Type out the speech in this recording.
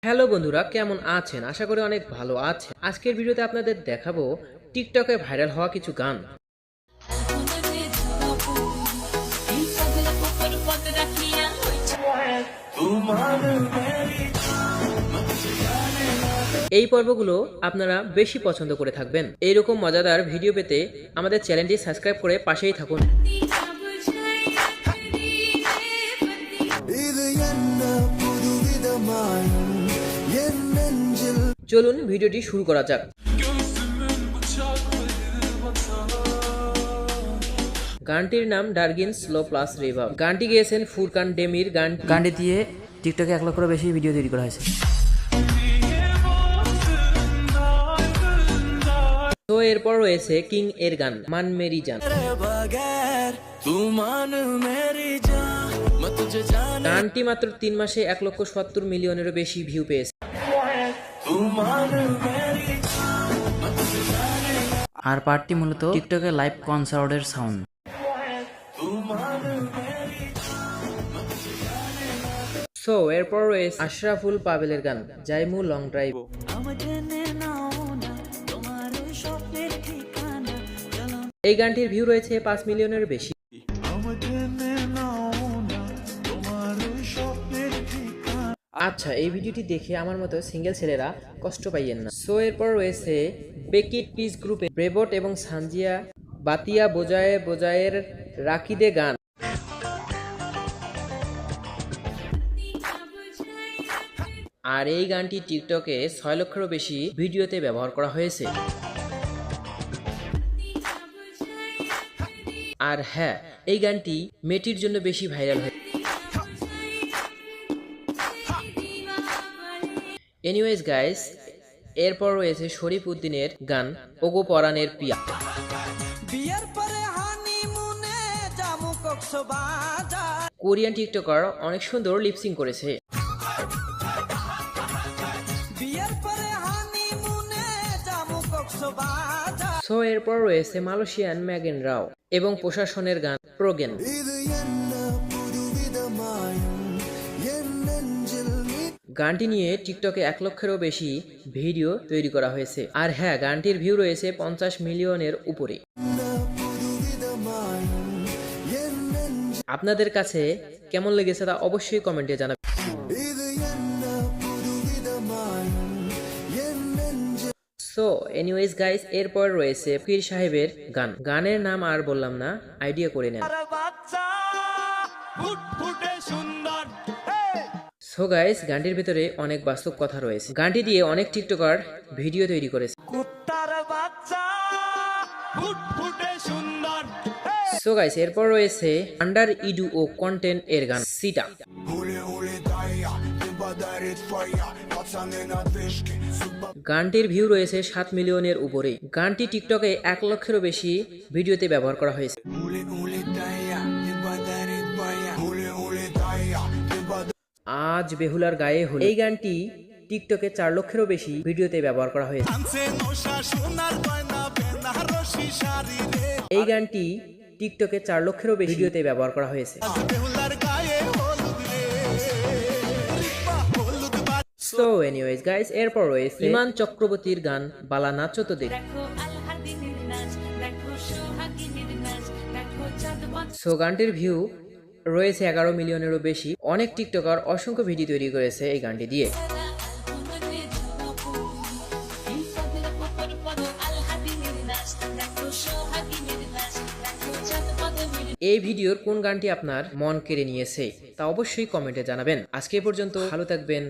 Hello বন্ধুরা, কেমন আছেন? আশা করি অনেক ভালো আছেন। আজকের ভিডিওতে আপনাদের দেখাবো টিকটকে ভাইরাল হওয়া কিছু গান। এই পর্বগুলো আপনারা বেশি পছন্দ করে থাকবেন। এইরকম মজাদার ভিডিও পেতে আমাদের চ্যানেলটি সাবস্ক্রাইব করে পাশেই থাকুন। চলুন ভিডিওটি শুরু করা যাক। গানটির নাম ডার্গিন স্লো প্লাস রিভাব। গানটি গেয়েছেন ফুরকান ডেমির। গানটি দিয়ে টিকটকে 1 লক্ষেরও বেশি ভিডিও তৈরি করা হয়েছে। তো এরপর রয়েছে কিং এর গান মান মেরি জান। গানটি মাত্র 3 মাসে 1,70,000,000-এরও বেশি ভিউ পেয়েছে। আর পার্টটি মূলত টিকটকে লাইভ কনসার্টের সাউন্ড। সো এরপর রয়েছে আশরাফুল পাভেলের গান জাইমু লং ড্রাইভ। এই গানটির ভিউ রয়েছে 5 মিলিয়নের বেশি। আচ্ছা, এই ভিডিওটি দেখে আমার মতো সিঙ্গেল ছেলেরা কষ্ট পাইয়েন না। সো এরপর রয়েছে বেকিট পিস গ্রুপে ব্রেবট এবং সানজিয়া বাতিয়া বোজায়ে বোজায়ের রাকিদে গান। আর এই গানটি টিকটকে 6 লক্ষেরও বেশি ভিডিওতে ব্যবহার করা হয়েছে। আর হ্যাঁ, এই গানটি মেয়েটির জন্য বেশি ভাইরাল হয়। এনিওয়েজ গাইস, এরপর রয়েছে শরীফ উদ্দিনের গান ওগো পরাণের পিয়া। কোরিয়ান টিকটকার অনেক সুন্দর লিপসিং করেছে। সো এরপর রয়েছে মালয়েশিয়ান ম্যাগেন রাও এবং প্রশাসনের গান প্রোগেন। গানটি নিয়ে টিকটকে 1 লক্ষেরও বেশি ভিডিও তৈরি করা হয়েছে। আর হ্যাঁ, গানটির ভিউ রয়েছে 50 মিলিয়নের উপরে। আপনাদের কাছে কেমন লেগেছে তা অবশ্যই কমেন্টে জানাবেন। সো এনিওয়েজ গাইস, এরপর রয়েছে পীর সাহেবের গান। গানের নাম আর বললাম না, আইডিয়া করে নেন। সো গাইস, গানটির ভিতরে অনেক বাস্তব কথা রয়েছে। গানটি দিয়ে অনেক টিকটকার ভিডিও তৈরি করেছে। সো গাইস, এরপর রয়েছে আন্ডার ইডু ও কন্টেন্ট এর গান সিটা। গানটির ভিউ রয়েছে 7 মিলিয়নের উপরে। গানটি টিকটকে 1 লক্ষেরও বেশি ভিডিওতে ব্যবহার করা হয়েছে। আজ বেহুলার গায়ে হলো, এই গানটি টিকটকে 4 লক্ষেরও বেশি ভিডিওতে ব্যবহার করা হয়েছে। এই গানটি টিকটকে 4 লক্ষেরও বেশি ভিডিওতে ব্যবহার করা হয়েছে। সো এনিওয়েজ গাইস, এরপর রয়েছে ইমান চক্রবর্তীর গান বালা নাচো তো দেখ। সো গানটির ভিউ রয়েছে 11 মিলিয়নেরও বেশি। অনেক টিকটকার অসংখ্য ভিডিও তৈরি করেছে এই গানটি দিয়ে। এই ভিডিওর কোন গানটি আপনার মন কেড়ে নিয়েছে তা অবশ্যই কমেন্টে জানাবেন। আজকে পর্যন্ত ভালো থাকবেন।